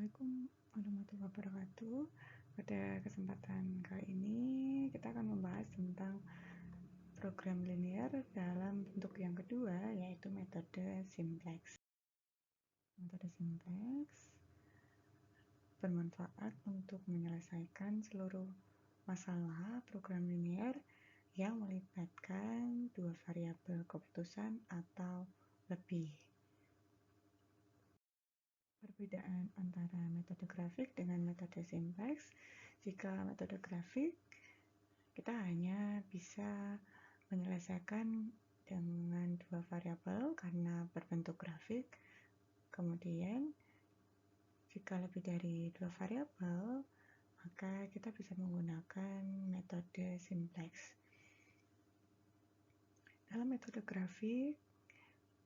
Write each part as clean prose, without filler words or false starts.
Assalamualaikum warahmatullahi wabarakatuh. Pada kesempatan kali ini kita akan membahas tentang program linear dalam bentuk yang kedua, yaitu metode simplex. Metode simplex bermanfaat untuk menyelesaikan seluruh masalah program linear yang melibatkan dua variabel keputusan atau lebih. Perbedaan antara metode grafik dengan metode simplex. Jika metode grafik, kita hanya bisa menyelesaikan dengan dua variabel karena berbentuk grafik. Kemudian, jika lebih dari dua variabel, maka kita bisa menggunakan metode simplex. Dalam metode grafik,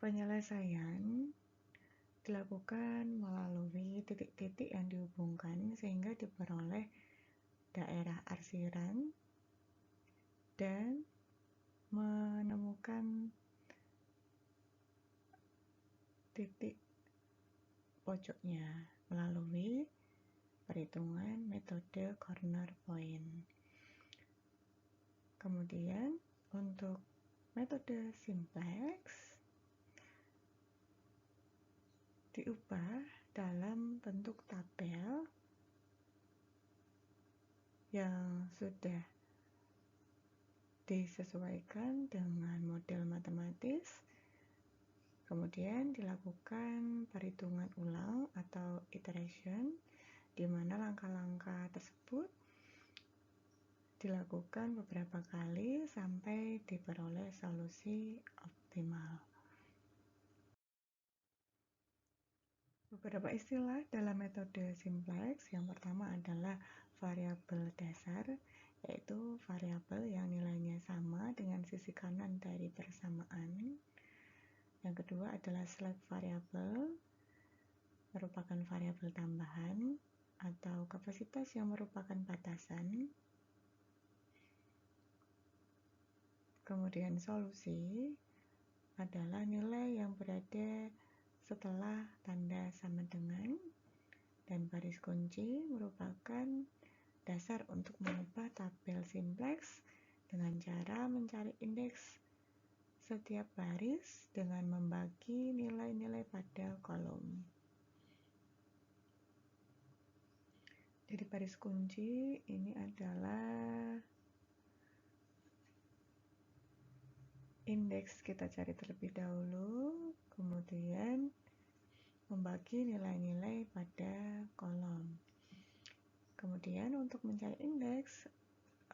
penyelesaian dilakukan melalui titik-titik yang dihubungkan sehingga diperoleh daerah arsiran dan menemukan titik pojoknya melalui perhitungan metode corner point. Kemudian untuk metode simplex diubah dalam bentuk tabel yang sudah disesuaikan dengan model matematis. Kemudian dilakukan perhitungan ulang atau iteration, di mana langkah-langkah tersebut dilakukan beberapa kali sampai diperoleh solusi optimal. Beberapa istilah dalam metode simplex. Yang pertama adalah variabel dasar, yaitu variabel yang nilainya sama dengan sisi kanan dari persamaan. Yang kedua adalah select variable, merupakan variabel tambahan atau kapasitas yang merupakan batasan. Kemudian solusi adalah nilai yang berada setelah tanda sama dengan, dan baris kunci merupakan dasar untuk mengubah tabel simplex dengan cara mencari indeks setiap baris dengan membagi nilai-nilai pada kolom. Jadi baris kunci ini adalah indeks kita cari terlebih dahulu, kemudian membagi nilai-nilai pada kolom. Kemudian untuk mencari indeks,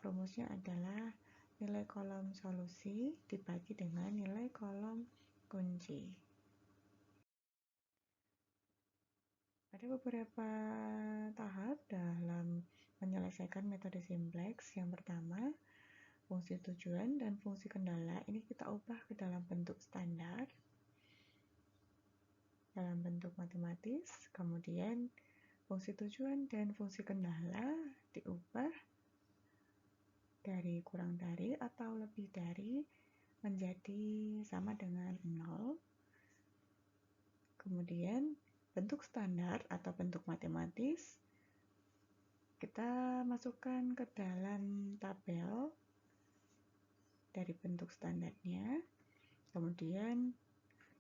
rumusnya adalah nilai kolom solusi dibagi dengan nilai kolom kunci. Ada beberapa tahap dalam menyelesaikan metode simplex. Yang pertama, fungsi tujuan dan fungsi kendala ini kita ubah ke dalam bentuk standar, dalam bentuk matematis. Kemudian fungsi tujuan dan fungsi kendala diubah dari kurang dari atau lebih dari menjadi sama dengan 0. Kemudian bentuk standar atau bentuk matematis kita masukkan ke dalam tabel dari bentuk standarnya. Kemudian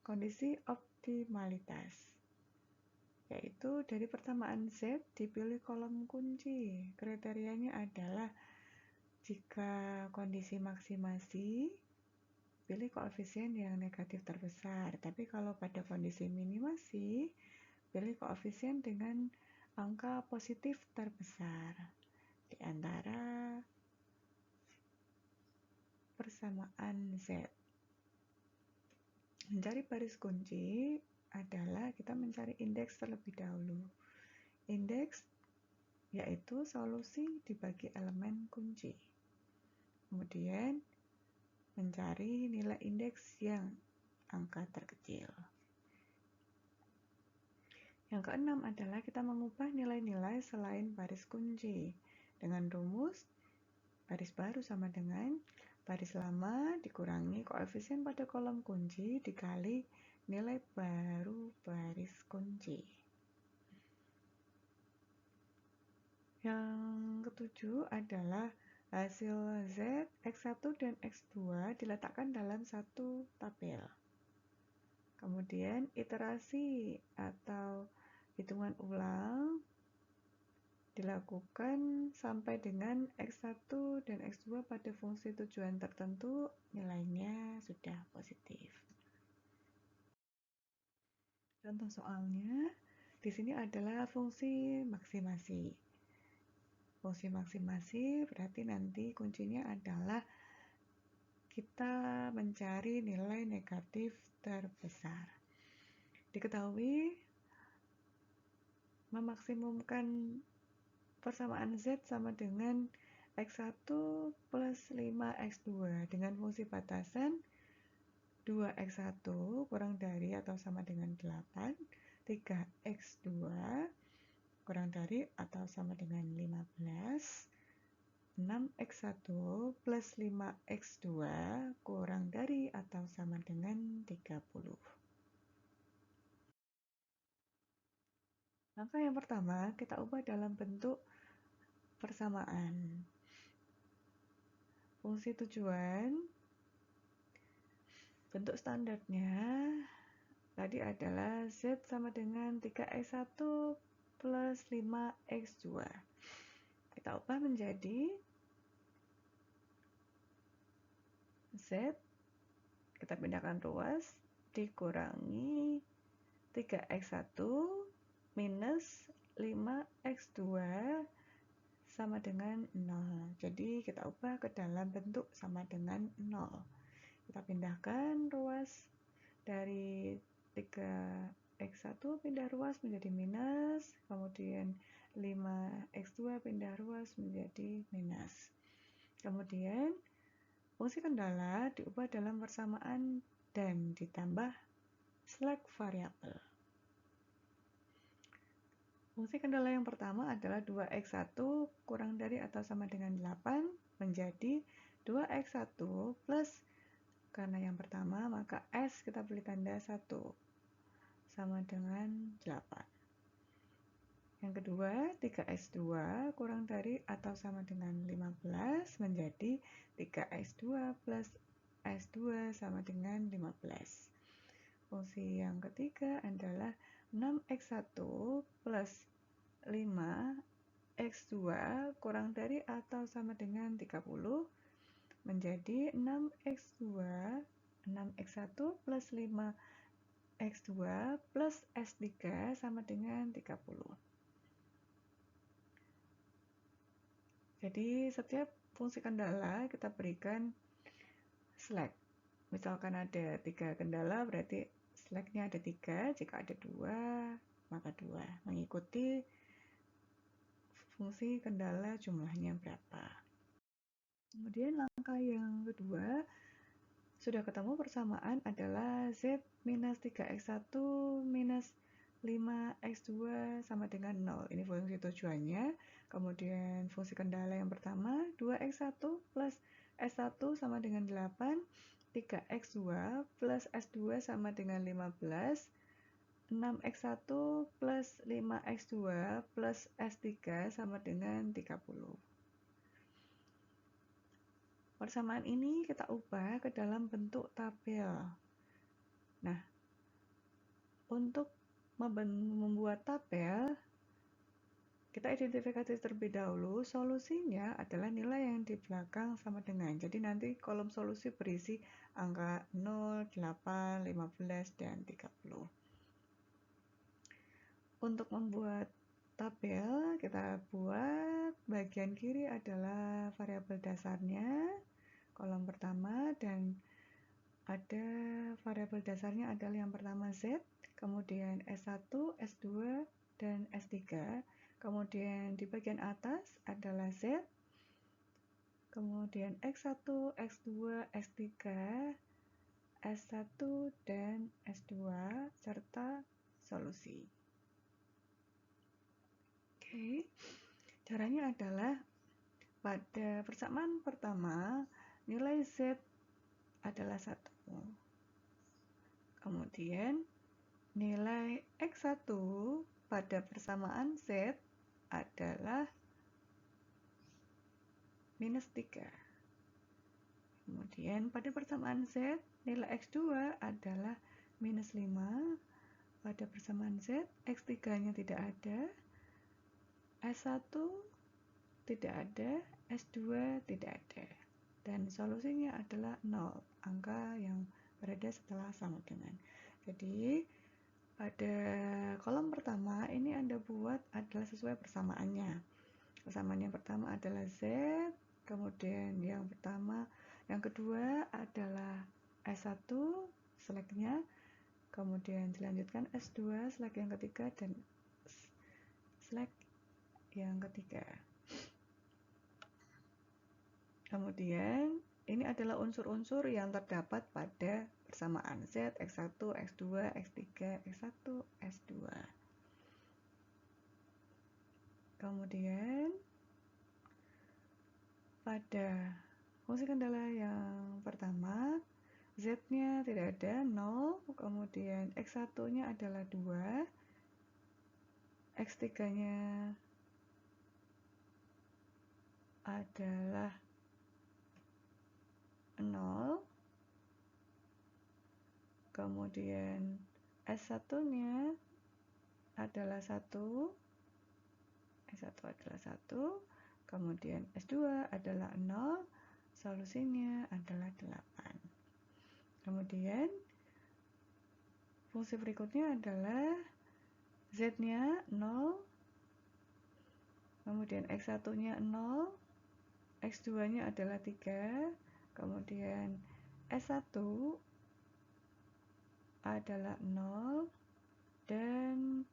kondisi optimalitas, yaitu dari persamaan Z dipilih kolom kunci. Kriterianya adalah jika kondisi maksimasi, pilih koefisien yang negatif terbesar. Tapi kalau pada kondisi minimasi, pilih koefisien dengan angka positif terbesar di antara persamaan Z. Mencari baris kunci adalah kita mencari indeks terlebih dahulu. Indeks yaitu solusi dibagi elemen kunci. Kemudian mencari nilai indeks yang angka terkecil. Yang keenam adalah kita mengubah nilai-nilai selain baris kunci dengan rumus baris baru sama dengan baris lama dikurangi koefisien pada kolom kunci dikali nilai baru baris kunci. Yang ketujuh adalah hasil Z, X1 dan X2 diletakkan dalam satu tabel. Kemudian iterasi atau hitungan ulang dilakukan sampai dengan X1 dan X2 pada fungsi tujuan tertentu nilainya sudah positif. Contoh soalnya di sini adalah fungsi maksimasi. Fungsi maksimasi berarti nanti kuncinya adalah kita mencari nilai negatif terbesar. Diketahui memaksimumkan persamaan Z sama dengan X1 plus 5X2 dengan fungsi batasan 2X1 kurang dari atau sama dengan 8, 3X2 kurang dari atau sama dengan 15, 6X1 plus 5X2 kurang dari atau sama dengan 30. Langkah yang pertama, kita ubah dalam bentuk persamaan. Fungsi tujuan, bentuk standarnya tadi adalah Z sama dengan 3X1 plus 5X2. Kita ubah menjadi Z, kita pindahkan ruas, dikurangi 3X1 minus 5X2 sama dengan 0. Jadi kita ubah ke dalam bentuk sama dengan 0. Kita pindahkan ruas dari 3X1 pindah ruas menjadi minus, kemudian 5X2 pindah ruas menjadi minus. Kemudian fungsi kendala diubah dalam persamaan dan ditambah slack variabel. Fungsi kendala yang pertama adalah 2X1 kurang dari atau sama dengan 8 menjadi 2X1 plus, karena yang pertama maka S kita beri tanda 1 sama dengan 8. Yang kedua, 3X2 kurang dari atau sama dengan 15 menjadi 3X2 plus S2 sama dengan 15. Fungsi yang ketiga adalah 6X1 plus 5X2 kurang dari atau sama dengan 30 menjadi 6X1 plus 5X2 plus S3 sama dengan 30. Jadi setiap fungsi kendala kita berikan slack. Misalkan ada 3 kendala berarti slacknya ada 3, jika ada 2 maka 2, mengikuti fungsi kendala jumlahnya berapa. Kemudian langkah yang kedua, sudah ketemu persamaan adalah Z minus 3X1 minus 5X2 sama dengan 0. Ini fungsi tujuannya. Kemudian fungsi kendala yang pertama 2X1 plus S1 sama dengan 8, 3X2 plus S2 sama dengan 15, 6X1 plus 5X2 plus S3 sama dengan 30. Persamaan ini kita ubah ke dalam bentuk tabel. Nah, untuk membuat tabel, kita identifikasi terlebih dahulu solusinya adalah nilai yang di belakang sama dengan. Jadi nanti kolom solusi berisi angka 0, 8, 15, dan 30. Untuk membuat tabel, kita buat bagian kiri adalah variabel dasarnya, kolom pertama, dan ada variabel dasarnya adalah yang pertama Z, kemudian S1, S2, dan S3. Kemudian di bagian atas adalah Z, kemudian X1, X2, S3, S1, dan S2, serta solusi. Oke, caranya adalah pada persamaan pertama, nilai Z adalah 1. Kemudian nilai X1 pada persamaan Z adalah minus 3. Kemudian pada persamaan Z, nilai X2 adalah minus 5. Pada persamaan Z, X3-nya tidak ada, S1 tidak ada, S2 tidak ada. Dan solusinya adalah 0, angka yang berada setelah sama dengan. Jadi, pada kolom pertama ini Anda buat adalah sesuai persamaannya. Persamaan yang pertama adalah Z, kemudian yang kedua adalah S1 seleknya, kemudian dilanjutkan S2 selek yang ketiga dan selek yang ketiga. Kemudian ini adalah unsur-unsur yang terdapat pada persamaan Z, X1, X2, X3, X1, S2. Kemudian pada fungsi kendala yang pertama, Z-nya tidak ada, 0, kemudian X1-nya adalah 2, X3-nya adalah 0, kemudian S1-nya adalah 1, S1 adalah 1, kemudian S2 adalah 0, solusinya adalah 8. Kemudian fungsi berikutnya adalah Z-nya 0, kemudian X1-nya 0, X2-nya adalah 3, kemudian S1 adalah 0, dan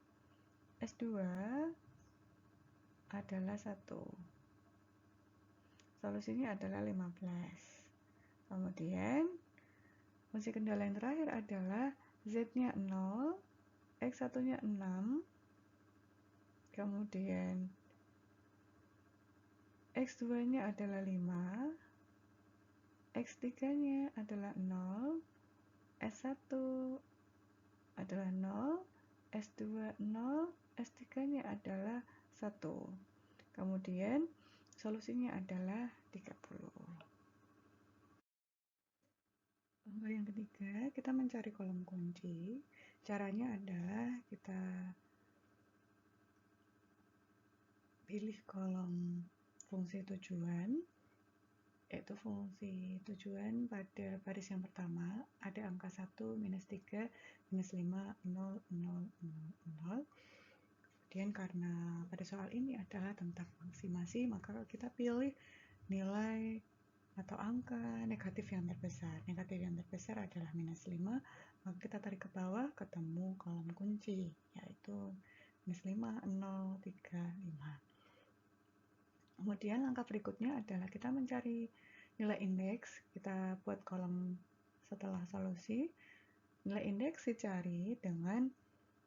S2 adalah 1. Solusinya adalah 15. Kemudian fungsi kendala yang terakhir adalah Z-nya 0, X1-nya 6, kemudian X2-nya adalah 5, X3-nya adalah 0, S1 adalah 0, S2 0, S3-nya adalah 1. Kemudian solusinya adalah 30. Langkah yang ketiga, kita mencari kolom kunci. Caranya adalah kita pilih kolom fungsi tujuan, yaitu fungsi tujuan pada baris yang pertama ada angka 1, minus 3, minus 5, 0, 0, 0, 0. Kemudian karena pada soal ini adalah tentang maksimasi, maka kita pilih nilai atau angka negatif yang terbesar. Negatif yang terbesar adalah minus 5, maka kita tarik ke bawah ketemu kolom kunci, yaitu minus 5, 0, 3, 5. Kemudian langkah berikutnya adalah kita mencari nilai indeks. Kita buat kolom setelah solusi. Nilai indeks dicari dengan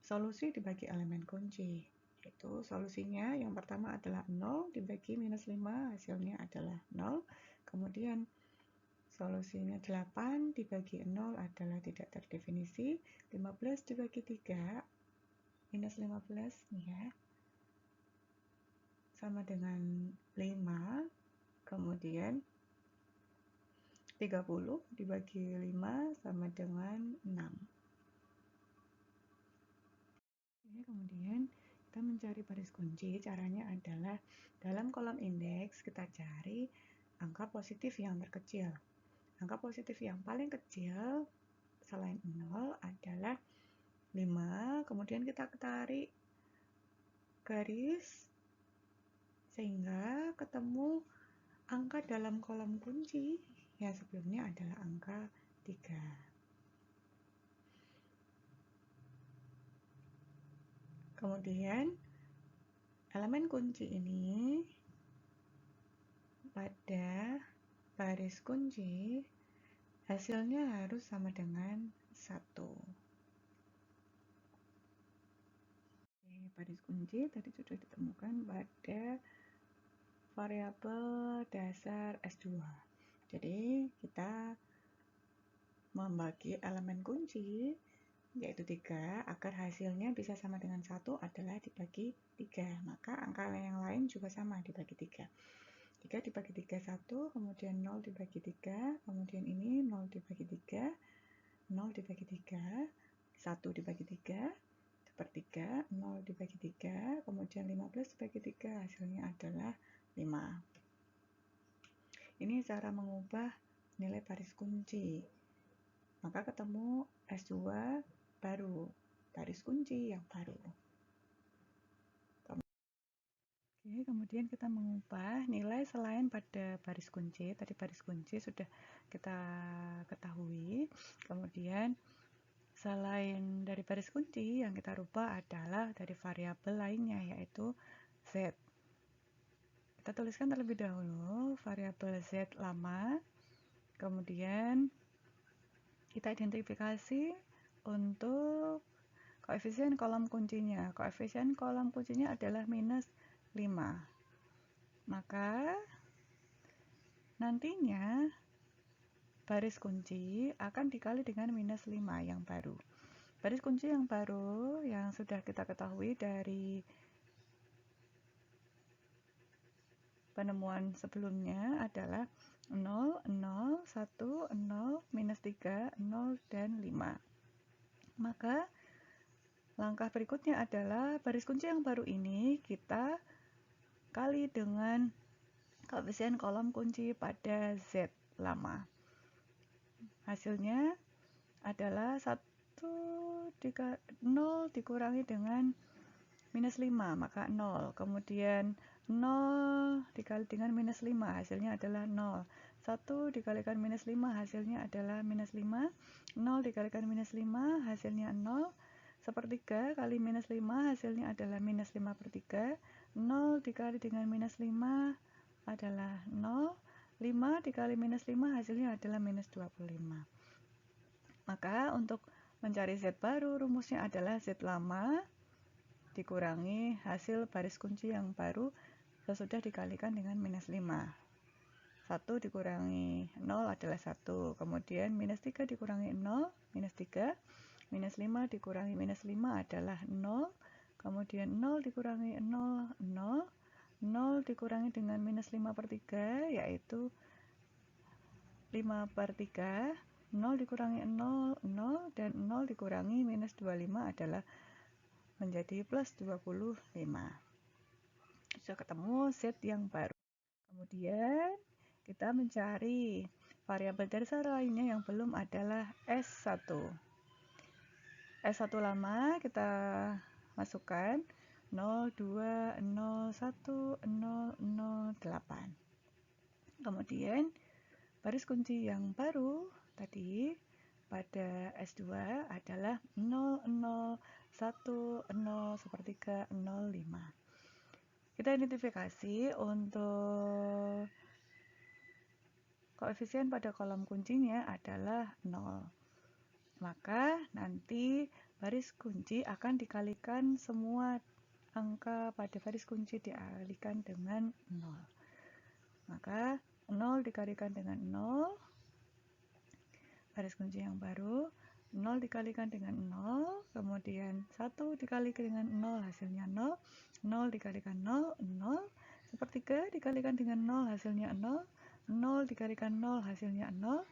solusi dibagi elemen kunci. Yaitu solusinya yang pertama adalah 0 dibagi minus 5, hasilnya adalah 0. Kemudian solusinya 8 dibagi 0 adalah tidak terdefinisi. 15 dibagi 3, minus 15 ya, sama dengan 5. Kemudian 30 dibagi 5 sama dengan 6. Kemudian kita mencari baris kunci. Caranya adalah dalam kolom indeks kita cari angka positif yang terkecil. Angka positif yang paling kecil selain 0 adalah 5. Kemudian kita tarik garis sehingga ketemu angka dalam kolom kunci yang sebelumnya adalah angka 3. Kemudian elemen kunci ini pada baris kunci hasilnya harus sama dengan 1. Baris kunci tadi sudah ditemukan pada variabel dasar S2. Jadi kita membagi elemen kunci yaitu 3 agar hasilnya bisa sama dengan 1 adalah dibagi 3. Maka angka yang lain juga sama dibagi 3. 3 dibagi 3 1, kemudian 0 dibagi 3, kemudian ini 0 dibagi 3, 0 dibagi 3, 1 dibagi 3, sepertiga, 0 dibagi 3, kemudian 15 dibagi 3, hasilnya adalah 5. Ini cara mengubah nilai baris kunci. Maka ketemu S2 baru, baris kunci yang baru. Oke, kemudian kita mengubah nilai selain pada baris kunci. Tadi baris kunci sudah kita ketahui. Kemudian selain dari baris kunci yang kita rubah adalah dari variabel lainnya, yaitu Z. Kita tuliskan terlebih dahulu variabel Z lama. Kemudian kita identifikasi untuk koefisien kolom kuncinya. Koefisien kolom kuncinya adalah minus 5. Maka nantinya baris kunci akan dikali dengan minus 5 yang baru. Baris kunci yang baru yang sudah kita ketahui dari penemuan sebelumnya adalah 0, 0, 1, 0, minus 3, 0, dan 5. Maka langkah berikutnya adalah baris kunci yang baru ini kita kali dengan koefisien kolom kunci pada Z lama. Hasilnya adalah 0 dikurangi dengan minus 5, maka 0. Kemudian 0 dikali dengan minus 5, hasilnya adalah 0. 1 dikalikan minus 5, hasilnya adalah minus 5. 0 dikalikan minus 5, hasilnya 0. Sepertiga kali minus 5, hasilnya adalah minus 5/3. 0 dikali dengan minus 5 adalah 0. 5 dikali minus 5, hasilnya adalah minus 25. Maka untuk mencari Z baru, rumusnya adalah Z lama dikurangi hasil baris kunci yang baru sesudah dikalikan dengan minus 5. 1 dikurangi 0 adalah 1. Kemudian minus 3 dikurangi 0, minus 3. Minus 5 dikurangi minus 5 adalah 0. Kemudian 0 dikurangi 0, 0. 0 dikurangi dengan minus 5/3, yaitu 5/3. 0 dikurangi 0, 0. Dan 0 dikurangi minus 25 adalah menjadi plus 25. Sudah ketemu Z yang baru. Kemudian kita mencari variabel dasar lainnya yang belum adalah S1. S1 lama kita masukkan 0, 2, 0, 1, 0, 0, 8. Kemudian baris kunci yang baru tadi pada S2 adalah 0, 0, 1, 0, sepertiga, 0, 5. Kita identifikasi untuk koefisien pada kolom kuncinya adalah 0. Maka nanti baris kunci akan dikalikan semua angka pada baris kunci dikalikan dengan 0. Maka 0 dikalikan dengan 0, baris kunci yang baru, 0 dikalikan dengan 0, kemudian 1 dikalikan dengan 0, hasilnya 0, 0 dikalikan 0, 0, sepertiga dikalikan dengan 0, hasilnya 0, 0 dikalikan 0, hasilnya 0,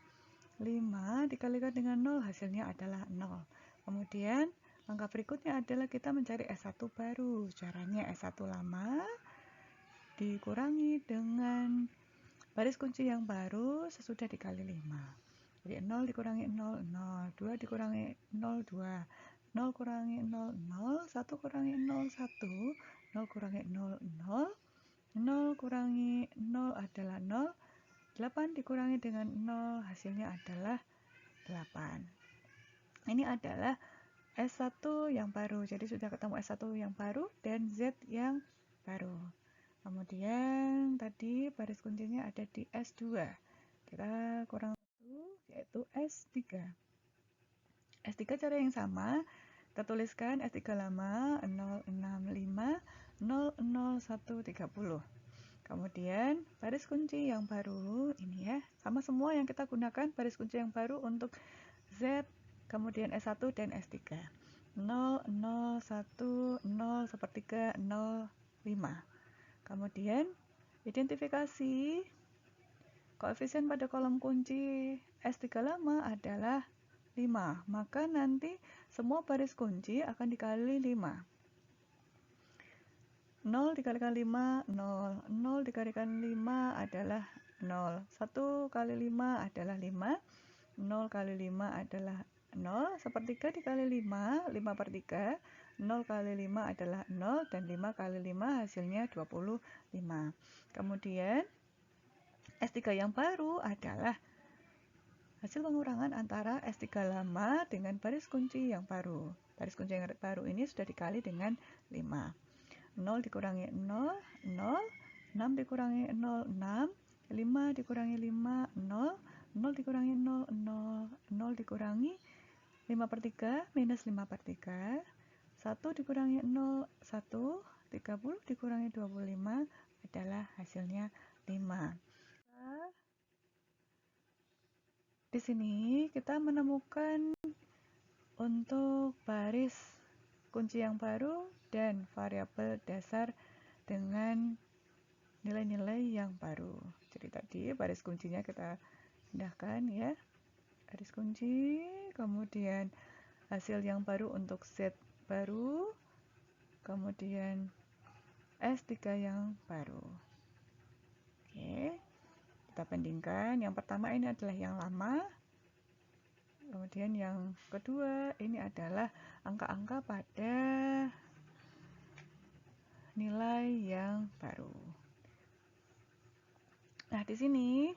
5 dikalikan dengan 0, hasilnya adalah 0. Kemudian langkah berikutnya adalah kita mencari S1 baru. Caranya S1 lama dikurangi dengan baris kunci yang baru sesudah dikali 5. Jadi 0 dikurangi 0, 0. 2 dikurangi 0, 2. 0 kurangi 0, 0. 1 kurangi 0, 1. 0 kurangi 0, 0. 0 kurangi 0 adalah 0. 8 dikurangi dengan 0, hasilnya adalah 8. Ini adalah S1 yang baru. Jadi sudah ketemu S1 yang baru dan Z yang baru. Kemudian tadi baris kuncinya ada di S2. Kita kurang satu, yaitu S3. S3 cara yang sama. Kita tuliskan S3 lama 065 001 30. Kemudian baris kunci yang baru ini ya, sama semua yang kita gunakan baris kunci yang baru untuk Z, kemudian S1 dan S3. 0, 0, 1, 0, sepertiga, 0, 5. Kemudian Identifikasi koefisien pada kolom kunci S3 lama adalah 5, maka nanti semua baris kunci akan dikali 5. 0 dikalikan 5, 0. 0 dikalikan 5 adalah 0. 1 kali 5 adalah 5. 0 kali 5 adalah 0. Sepertiga dikali 5, 5 per 3. 0 kali 5 adalah 0. Dan 5 kali 5 hasilnya 25. Kemudian S3 yang baru adalah hasil pengurangan antara S3 lama dengan baris kunci yang baru. Baris kunci yang baru ini sudah dikali dengan 5. 0 dikurangi 0, 0. 6 dikurangi 0, 6. 5 dikurangi 5, 0. 0 dikurangi 0, 0. 0 dikurangi 5 per 3, minus 5 per 3. 1 dikurangi 0, 1. 30 dikurangi 25 adalah hasilnya 5. Di sini kita menemukan untuk baris kunci yang baru dan variabel dasar dengan nilai-nilai yang baru. Jadi tadi baris kuncinya kita pindahkan ya. Baris kunci, kemudian hasil yang baru untuk Z baru, kemudian S3 yang baru. Oke. Kita bandingkan, yang pertama ini adalah yang lama, kemudian yang kedua ini adalah angka-angka pada nilai yang baru. Nah, di sini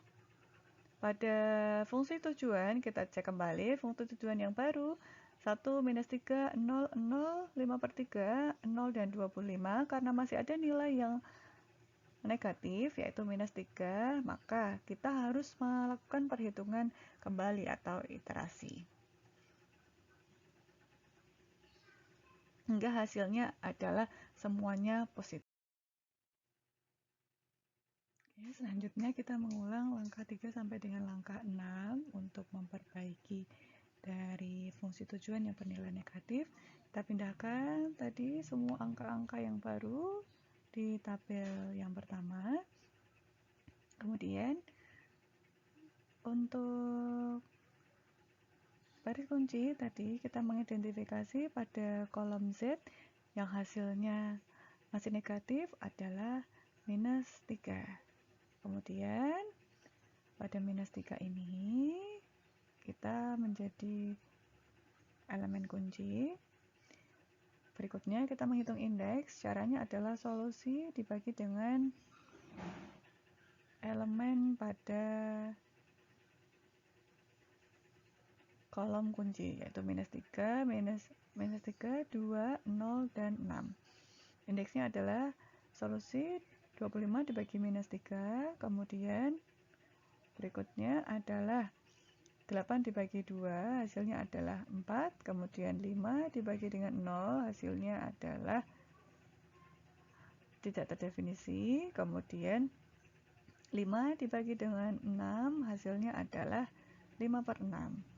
pada fungsi tujuan kita cek kembali fungsi tujuan yang baru 1 minus 3, 0, 0, 5 per 3, 0 dan 25 karena masih ada nilai yang negatif yaitu minus 3, maka kita harus melakukan perhitungan kembali atau iterasi hingga hasilnya adalah semuanya positif. Oke, selanjutnya kita mengulang langkah 3 sampai dengan langkah 6 untuk memperbaiki dari fungsi tujuan yang bernilai negatif. Kita pindahkan tadi semua angka-angka yang baru di tabel yang pertama. Kemudian untuk baris kunci tadi kita mengidentifikasi pada kolom Z yang hasilnya masih negatif adalah minus 3. Kemudian pada minus 3 ini kita menjadi elemen kunci. Berikutnya kita menghitung indeks. Caranya adalah solusi dibagi dengan elemen pada kolom kunci, yaitu minus 3, minus 3, 2, 0, dan 6. Indeksnya adalah solusi 25 dibagi minus 3, kemudian berikutnya adalah 8 dibagi 2, hasilnya adalah 4, kemudian 5 dibagi dengan 0, hasilnya adalah tidak terdefinisi, kemudian 5 dibagi dengan 6, hasilnya adalah 5 per 6.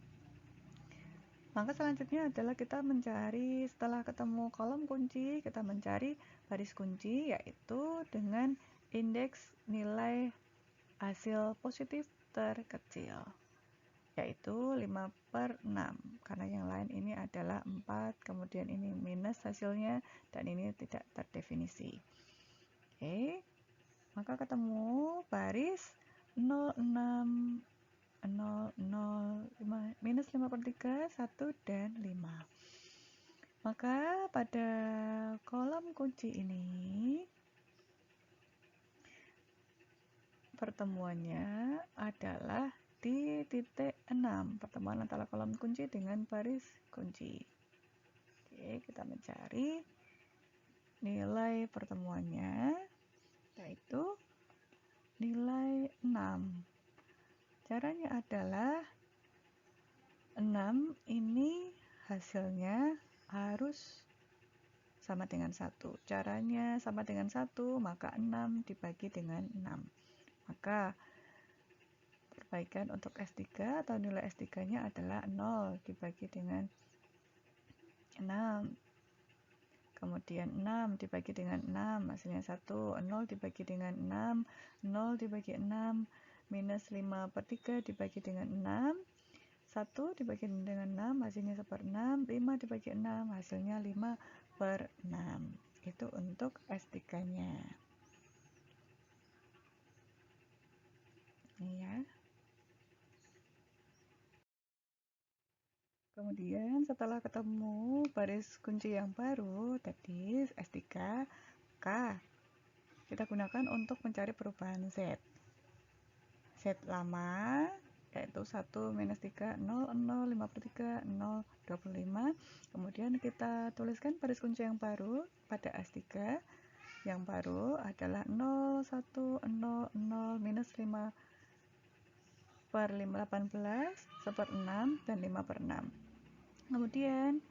Maka selanjutnya adalah kita mencari, setelah ketemu kolom kunci, kita mencari baris kunci, yaitu dengan indeks nilai hasil positif terkecil, yaitu 5 per 6, karena yang lain ini adalah 4, kemudian ini minus hasilnya, dan ini tidak terdefinisi. Oke, maka ketemu baris 0, 6, 0, 0, 5, minus 5 per 3, 1, dan 5. Maka pada kolom kunci ini pertemuannya adalah di titik 6, pertemuan antara kolom kunci dengan baris kunci. Oke, kita mencari nilai pertemuannya, yaitu nilai 6. Caranya adalah 6 ini hasilnya harus sama dengan 1. Caranya sama dengan 1, maka 6 dibagi dengan 6. Maka perbaikan untuk S3 atau nilai S3-nya adalah 0 dibagi dengan 6. kemudian 6 dibagi dengan 6, hasilnya 1, 0 dibagi dengan 6, 0 dibagi 6, minus 5/3 dibagi dengan 6, 1 dibagi dengan 6, hasilnya 1/6, 5 dibagi 6, hasilnya 5/6. Itu untuk S3-nya. Ini ya. Kemudian setelah ketemu baris kunci yang baru, tadi S3, K, kita gunakan untuk mencari perubahan Z. Z lama, yaitu 1, minus 3, 0, 0, 5/3, 0, 25. Kemudian kita tuliskan baris kunci yang baru pada S3. Yang baru adalah 0, 1, 0, 0, minus 5/18, 1/6, dan 5/6. Kemudian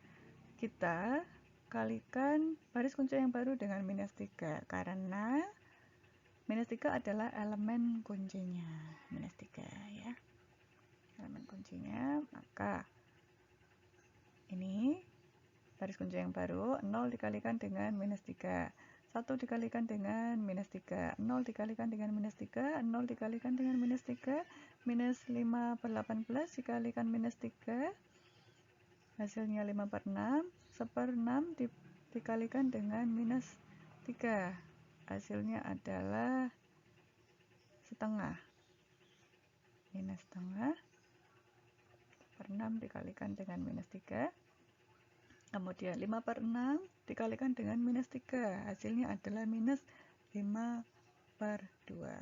kita kalikan baris kunci yang baru dengan minus 3, karena minus 3 adalah elemen kuncinya. Minus 3 ya. Elemen kuncinya, maka ini baris kunci yang baru, 0 dikalikan dengan minus 3. 1 dikalikan dengan minus 3, 0 dikalikan dengan minus 3, 0 dikalikan dengan minus 3, minus 5/18 dikalikan minus 3, hasilnya 5/6, 1/6 dikalikan dengan minus 3, hasilnya adalah setengah. Minus setengah, 1/6 dikalikan dengan minus 3, kemudian 5/6 dikalikan dengan minus 3, hasilnya adalah minus 5/2.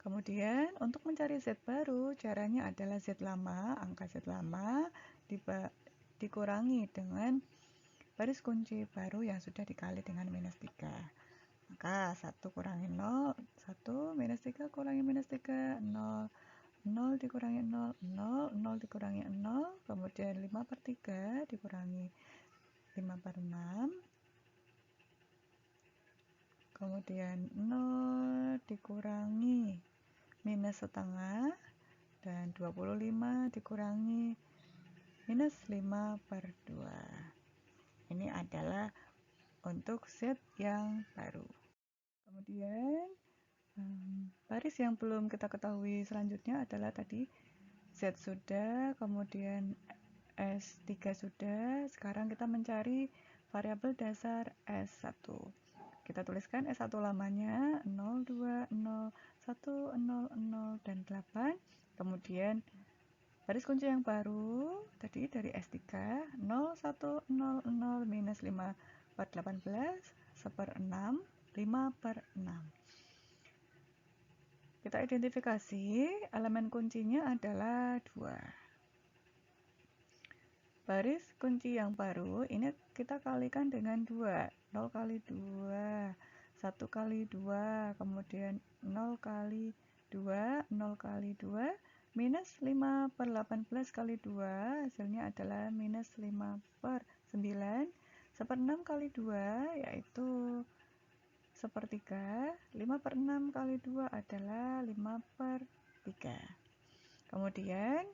Kemudian untuk mencari Z baru, caranya adalah Z lama, angka Z lama dikurangi dengan baris kunci baru yang sudah dikali dengan minus 3. Maka 1 kurangi 0, 1, minus 3 kurangi minus 3, 0, 0 dikurangi 0, 0, 0 dikurangi 0, kemudian 5/3 dikurangi 5/6, kemudian 0 dikurangi minus setengah, dan 25 dikurangi minus 5/2. Ini adalah untuk Z yang baru. Kemudian baris yang belum kita ketahui selanjutnya adalah tadi Z sudah, kemudian S3 sudah. Sekarang kita mencari variabel dasar S1. Kita tuliskan S1 lamanya 0, 2, 0, 1, 0, 0, dan 8. Kemudian baris kunci yang baru tadi dari S3, 0, 1, 0, 0, minus 5/18, 1/6, 5/6. Kita identifikasi elemen kuncinya adalah 2. Baris kunci yang baru ini kita kalikan dengan 2. 0 kali 2, 1 kali 2, kemudian 0 kali 2, 0 kali 2, minus 5/18 kali 2, hasilnya adalah minus 5/9. 1/6 kali 2 yaitu 1/3. 5/6 kali 2 adalah 5/3. Kemudian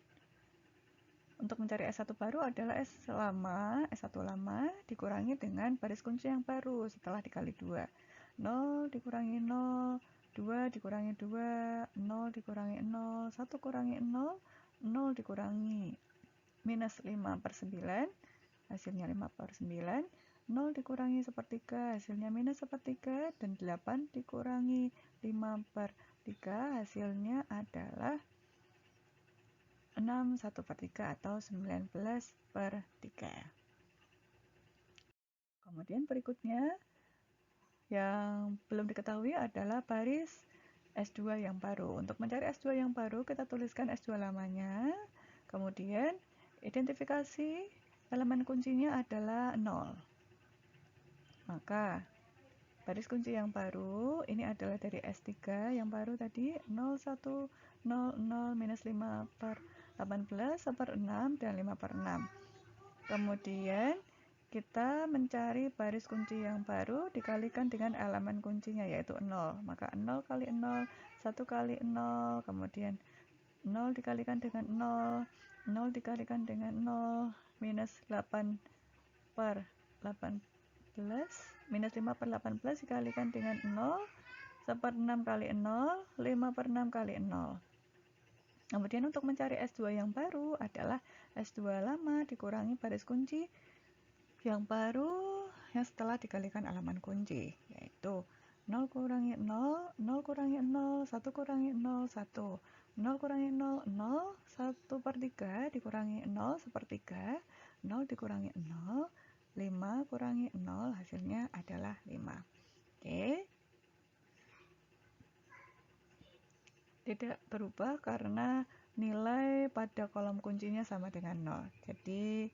untuk mencari S1 baru adalah S1 lama dikurangi dengan baris kunci yang baru setelah dikali 2. 0 dikurangi 0, 2 dikurangi 2, 0 dikurangi 0, 1 kurangi 0, 0 dikurangi minus 5/9, hasilnya 5/9, 0 dikurangi 1/3, hasilnya minus 1/3, dan 8 dikurangi 5/3, hasilnya adalah 6 1/3 atau 19/3. Kemudian berikutnya yang belum diketahui adalah baris S2 yang baru. Untuk mencari S2 yang baru, kita tuliskan S2 lamanya. Kemudian identifikasi elemen kuncinya adalah 0. Maka baris kunci yang baru ini adalah dari S3 yang baru tadi 0, 1, 0, 0, minus 5/18, 1/6, dan 5/6. Kemudian kita mencari baris kunci yang baru dikalikan dengan elemen kuncinya yaitu 0. Maka 0 kali 0, 1 kali 0, kemudian 0 dikalikan dengan 0, 0 dikalikan dengan 0, minus 8/8. minus 5 per 18 dikalikan dengan 0, 1/6 kali 0, 5 per 6 kali 0. Kemudian untuk mencari S2 yang baru adalah S2 lama dikurangi baris kunci yang baru yang setelah dikalikan halaman kunci, yaitu 0 kurangi 0, 0 kurangi 0, 1 kurangi 0, 1. 0 kurangi 0, 0, 1 per 3 dikurangi 0 sepertiga, 0 dikurangi 0, 5 kurangi 0, hasilnya adalah 5. Oke. Tidak berubah karena nilai pada kolom kuncinya sama dengan 0. Jadi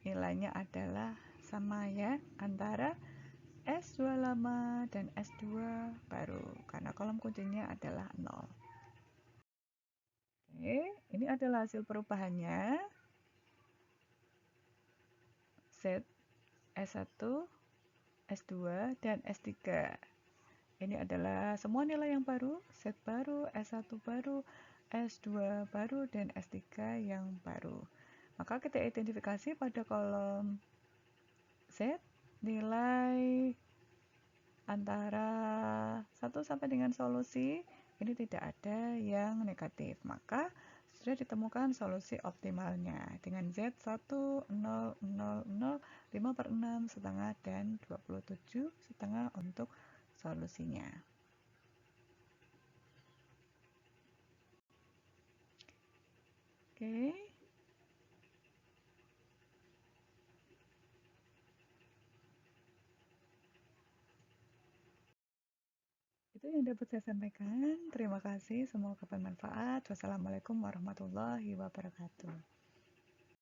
nilainya adalah sama ya antara S2 lama dan S2 baru karena kolom kuncinya adalah 0. Oke, ini adalah hasil perubahannya. Z, S1, S2, dan S3. Ini adalah semua nilai yang baru, Z baru, S1 baru, S2 baru, dan S3 yang baru. Maka kita identifikasi pada kolom Z nilai antara 1 sampai dengan solusi ini tidak ada yang negatif. Maka sudah ditemukan solusi optimalnya dengan Z 1, 0, 0, 0, 5 per 6 setengah, dan 27 setengah untuk solusinya. Oke. Itu yang dapat saya sampaikan. Terima kasih, semoga bermanfaat. Wassalamualaikum warahmatullahi wabarakatuh.